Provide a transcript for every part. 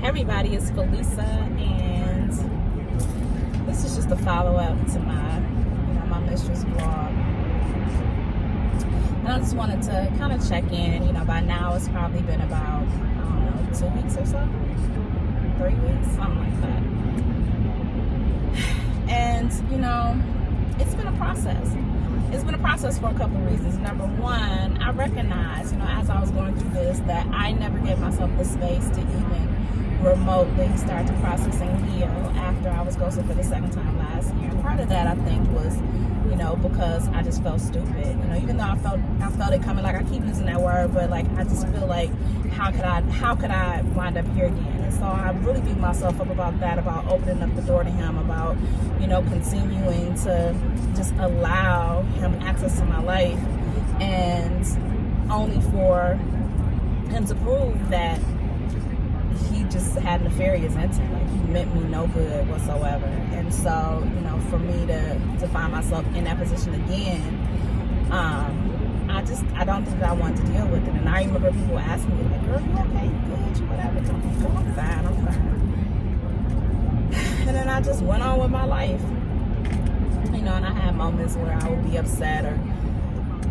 Everybody, is Felisa, and this is just a follow-up to my mistress vlog. And I just wanted to kind of check in. By now it's probably been about, 2 weeks or so, 3 weeks, something like that. And it's been a process. It's been a process for a couple of reasons. Number one, I recognize, as I was going through this, that I never gave myself the space to even remotely start to process and heal after I was ghosted for the second time last year. And part of that, I think, was, because I just felt stupid. Even though I felt it coming, like I keep using that word, but like I just feel like, how could I wind up here again? And so I really beat myself up about that, about opening up the door to him, about continuing to just allow him access to my life, and only for him to prove that he just had nefarious intent. Like, he meant me no good whatsoever. And so, for me to find myself in that position again, I don't think that I wanted to deal with it. And I remember people asking me, like, girl, you okay? You good? You whatever? I'm fine. I'm fine. And then I just went on with my life. And I had moments where I would be upset or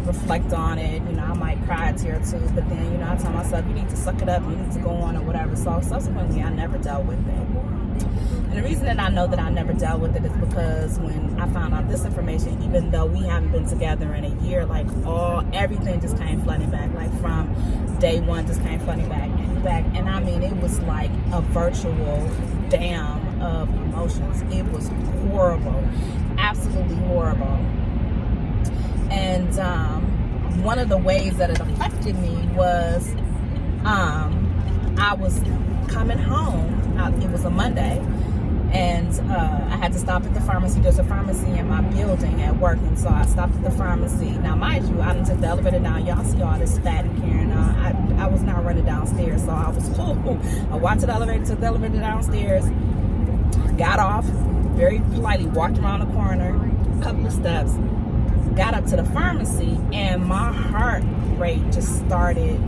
reflect on it. I might cry a tear or two, but then, I tell myself, you need to suck it up, you need to go on or whatever. So subsequently, I never dealt with it. And the reason that I know that I never dealt with it is because when I found out this information, even though we haven't been together in a year, like everything just came flooding back, like from day one, just came flooding back. And I mean, it was like a virtual dam of emotions. It was horrible, absolutely horrible. And one of the ways that it affected me was I was coming home. It was a Monday, and I had to stop at the pharmacy. There's a pharmacy in my building at work, and so I stopped at the pharmacy. Now, mind you, I didn't take the elevator down. Y'all see all this fat and carrying on. I was not running downstairs, so I was cool. I walked to the elevator, took the elevator downstairs, got off, very politely walked around the corner, a couple of steps, got up to the pharmacy, and my heart rate just started,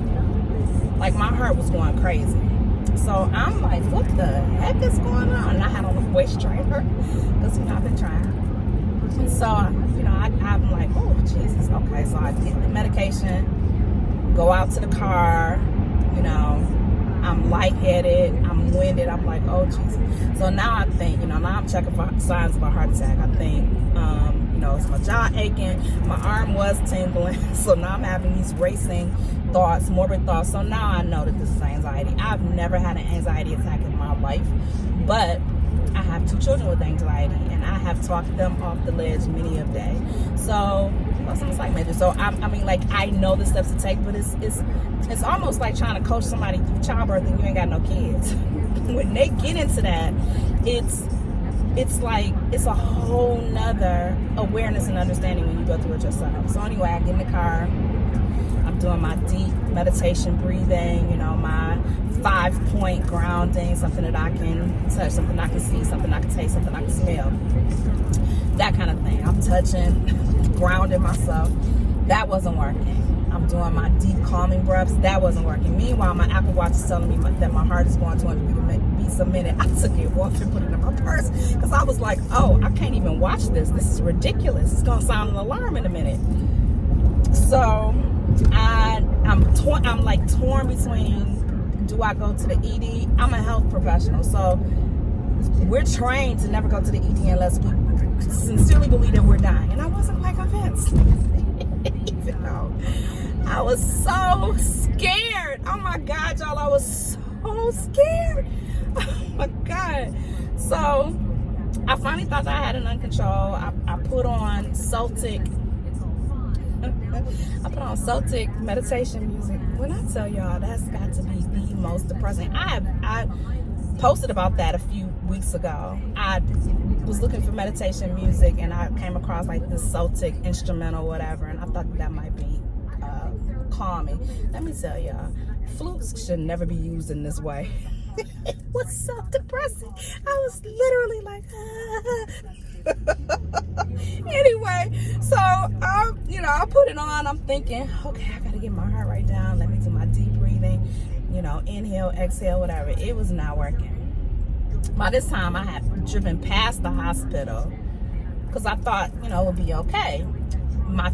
like my heart was going crazy. So I'm like, what the heck is going on? And I had on a voice trainer because I've been trying. And so I'm like, oh Jesus, okay. So I get the medication, go out to the car, I'm lightheaded, I'm winded, I'm like, oh Jesus. So now I think, now I'm checking for signs of a heart attack. I think it's my jaw aching, my arm was tingling, so now I'm having these racing thoughts, morbid thoughts. So now I know that this is anxiety. I've never had an anxiety attack in my life, but I have 2 children with anxiety, and I have talked them off the ledge many a day. So it's like maybe. So I mean, like, I know the steps to take, but it's almost like trying to coach somebody through childbirth and you ain't got no kids. When they get into that, it's like it's a whole nother awareness and understanding when you go through it yourself. So anyway, I get in the car, I'm doing my deep meditation breathing, my 5-point grounding, something that I can touch, something I can see, something I can taste, something I can smell, that kind of thing. I'm touching, grounding myself. That wasn't working. I'm doing my deep calming breaths. That wasn't working. Meanwhile, my Apple Watch is telling me that my heart is going 200 beats a minute. I took it off and put it in my purse because I was like, oh, I can't even watch this. This is ridiculous. It's going to sound an alarm in a minute. So I'm like torn between, do I go to the ED? I'm a health professional, so we're trained to never go to the ED unless we sincerely believe that we're dying. And I wasn't quite convinced. Even though I was so scared. Oh my God, y'all, I was so scared. Oh my God. So I finally thought that I had it under control. I put on Celtic meditation music. When I tell y'all, that's got to be the most depressing. I posted about that a few weeks ago. I was looking for meditation music, and I came across like this Celtic instrumental, whatever, and I thought that might be calming. Let me tell y'all, flutes should never be used in this way. It was so depressing. I was literally like, Anyway, so I put it on. I'm thinking, okay, I gotta get my heart rate down. Let me do my deep breathing. you know, inhale, exhale, whatever. It was not working. By this time, I had driven past the hospital because I thought, you know, it would be okay. My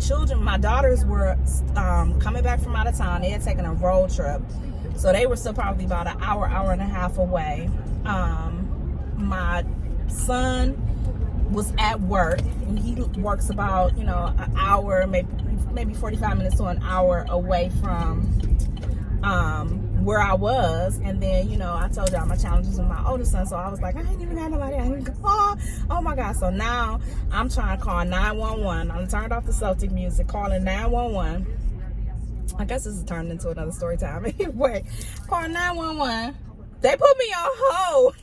daughters were coming back from out of town. They had taken a road trip. So they were still probably about an hour, hour and a half away. My son was at work, and he works about, you know, an hour, maybe 45 minutes to an hour away from where I was. And then, you know, I told y'all my challenges with my oldest son, so I was like, I ain't even got nobody I can call. Oh my God. So now I'm trying to call 911. I'm turned off the Celtic music, calling 911. I guess this is turned into another story time. Anyway, call 911. They put me on hold.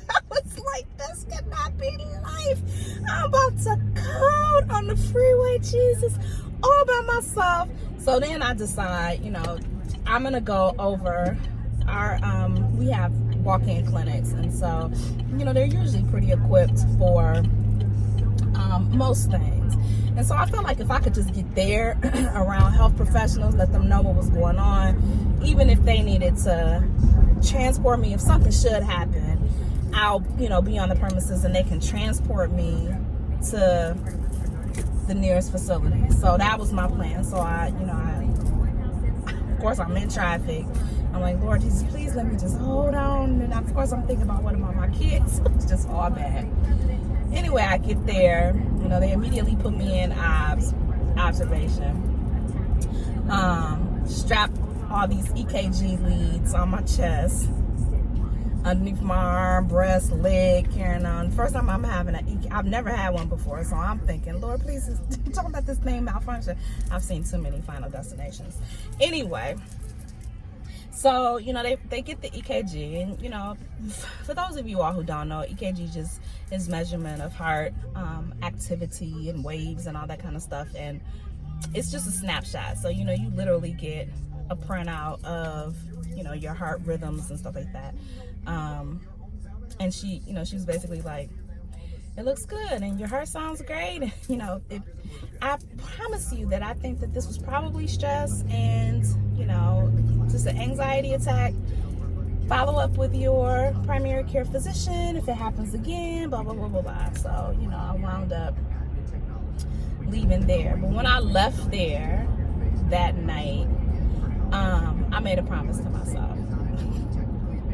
I was like, this cannot be life. I'm about to code on the freeway, Jesus, all by myself. So then I decide, you know, I'm gonna go over our we have walk-in clinics, and so, you know, they're usually pretty equipped for most things. And so I felt like if I could just get there around health professionals, let them know what was going on, even if they needed to transport me, if something should happen, I'll, you know, be on the premises and they can transport me to the nearest facility. So that was my plan. So of course, I'm in traffic. I'm like, Lord Jesus, please let me just hold on. And of course, I'm thinking about what about my kids. It's just all bad. Anyway, I get there. You know, they immediately put me in observation. Strap all these EKG leads on my chest, underneath my arm, breast, leg, carrying on. First time I'm having I've never had one before, so I'm thinking, Lord, please don't let this thing malfunction. I've seen too many Final Destinations. Anyway, so, you know, they get the EKG, and, you know, for those of you all who don't know, EKG just is measurement of heart activity and waves and all that kind of stuff, and it's just a snapshot. So, you know, you literally get a printout of, you know, your heart rhythms and stuff like that. And she, you know, she was basically like, it looks good and your heart sounds great. And, you know, I promise you that I think that this was probably stress and, you know, just an anxiety attack. Follow up with your primary care physician if it happens again, blah, blah, blah, blah, blah. So, you know, I wound up leaving there. But when I left there that night, I made a promise to myself.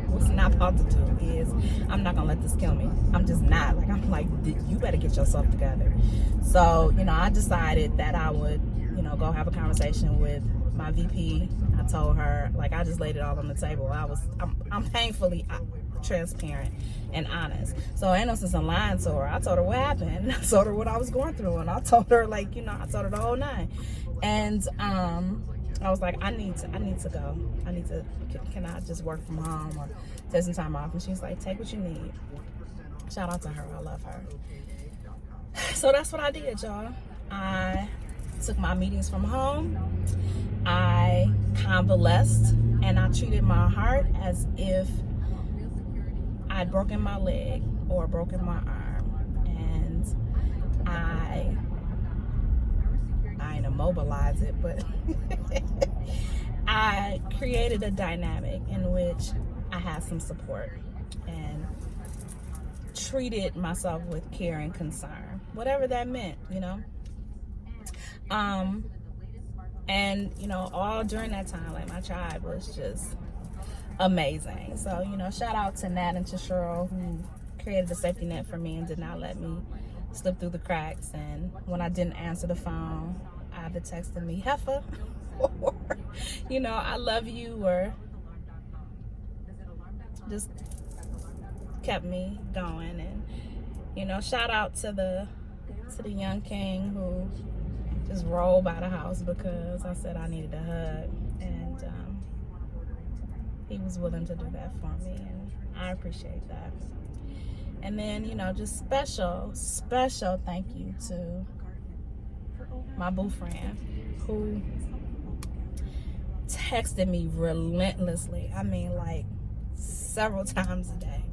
What's not about to do is I'm not gonna let this kill me. I'm just not. Like, I'm like, you better get yourself together. So, you know, I decided that I would, you know, go have a conversation with my VP. I told her, like, I just laid it all on the table. I'm painfully transparent and honest. So ain't no sense in lying to her. I told her what happened. I told her what I was going through, and I told her, like, you know, I told her the whole nine. And I was like, I need to go. Can I just work from home or take some time off? And she was like, take what you need. Shout out to her. I love her. So that's what I did, y'all. I took my meetings from home. I convalesced, and I treated my heart as if I'd broken my leg or broken my arm. And I ain't immobilize it, but I created a dynamic in which I had some support and treated myself with care and concern, whatever that meant, you know. And, you know, all during that time, like, my tribe was just amazing. So, you know, shout out to Nat and to Cheryl, who created a safety net for me and did not let me slip through the cracks. And when I didn't answer the phone, either texted me heifer or, you know, I love you, or just kept me going. And, you know, shout out to the young king who just rolled by the house because I said I needed a hug, and he was willing to do that for me, and I appreciate that. And then, you know, just special thank you to my boo friend who texted me relentlessly. I mean, like, several times a day.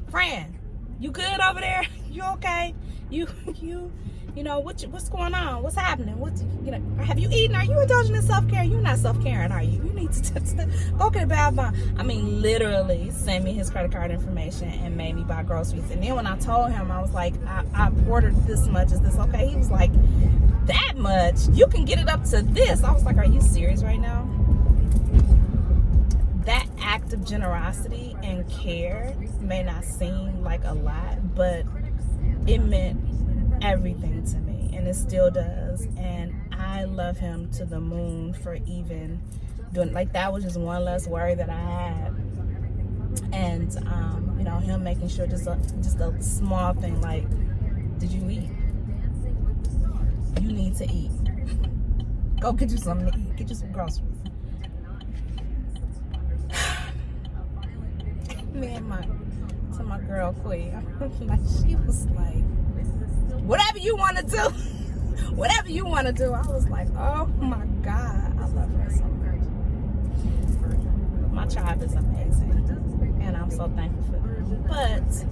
Friend, you good over there? You okay? You You know, what's going on? What's happening? Have you eaten? Are you indulging in self-care? You're not self-caring, are you? You need to go get a bath bomb. I mean, literally send me his credit card information and made me buy groceries. And then when I told him, I was like, I ordered this much. Is this okay? He was like, that much? You can get it up to this. I was like, are you serious right now? That act of generosity and care may not seem like a lot, but it meant everything to me, and it still does. And I love him to the moon for even doing, like, that was just one less worry that I had. And you know, him making sure just a small thing, like, did you eat? You need to eat. Go get you something to eat. Get you some groceries. Me and my girl Queen, like, she was like, whatever you want to do, whatever you want to do. I was like, oh my God, I love her so much. My tribe is amazing, and I'm so thankful for them. But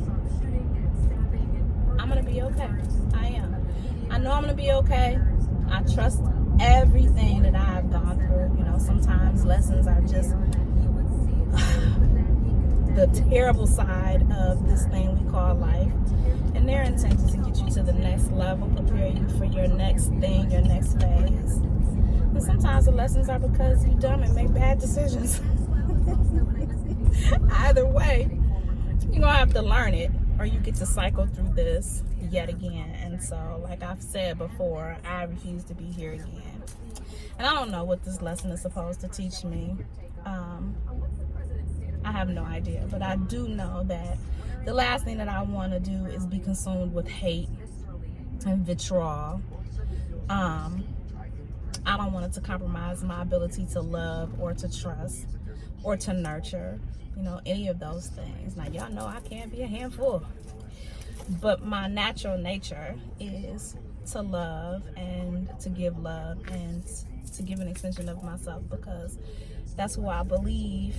I'm gonna be okay. I am. I know I'm gonna be okay. I trust everything that I've gone through. You know, sometimes lessons are just the terrible side of this thing we call life, and their intent is to get you to the next level, prepare you for your next thing, your next phase. And sometimes the lessons are because you're dumb and make bad decisions. Either way, you're gonna have to learn it, or you get to cycle through this yet again. And so, like I've said before, I refuse to be here again. And I don't know what this lesson is supposed to teach me. I have no idea, but I do know that the last thing that I want to do is be consumed with hate and vitriol. I don't want it to compromise my ability to love or to trust or to nurture, you know, any of those things. Now, y'all know I can't be a handful, but my natural nature is to love and to give love and to give an extension of myself, because that's who I believe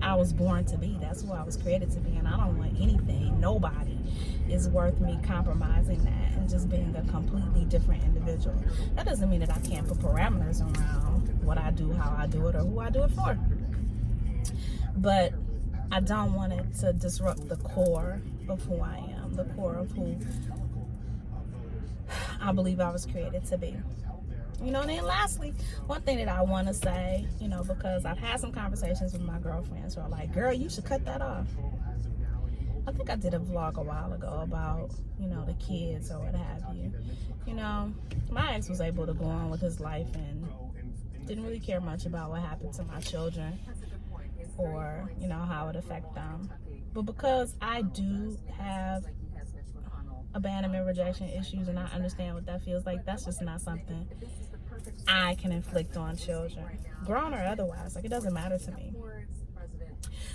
I was born to be. That's who I was created to be, and I don't want anything, nobody is worth me compromising that and just being a completely different individual. That doesn't mean that I can't put parameters around what I do, how I do it, or who I do it for, but I don't want it to disrupt the core of who I am, the core of who I believe I was created to be. You know, and then lastly, one thing that I want to say, you know, because I've had some conversations with my girlfriends who are like, girl, you should cut that off. I think I did a vlog a while ago about, you know, the kids or what have you. You know, my ex was able to go on with his life and didn't really care much about what happened to my children or, you know, how it affected them. But because I do have abandonment, rejection issues, and I understand what that feels like, that's just not something I can inflict on children, grown or otherwise. Like, it doesn't matter to me.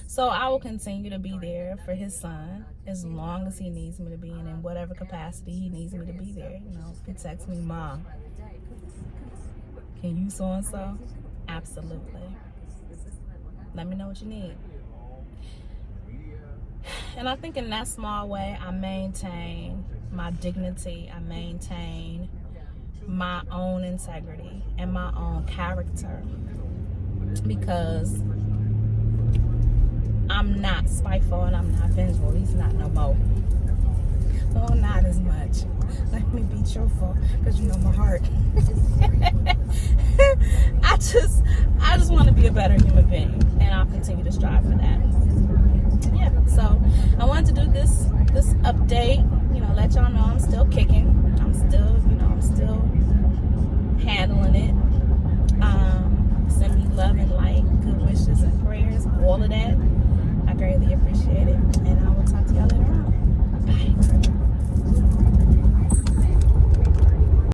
So I will continue to be there for his son as long as he needs me to be, and in whatever capacity he needs me to be there. You know, if he texts me, Mom, can you so and so? Absolutely. Let me know what you need. And I think in that small way, I maintain my dignity, I maintain my own integrity and my own character, because I'm not spiteful and I'm not vengeful. He's not no more. Well, not as much. Let me be truthful, because you know my heart. I just want to be a better human being, and I'll continue to strive for that. Yeah, so I wanted to do this update, you know, let y'all know I'm still kicking. I'm still handling it. Send me love and light, good wishes and prayers, all of that. I greatly appreciate it.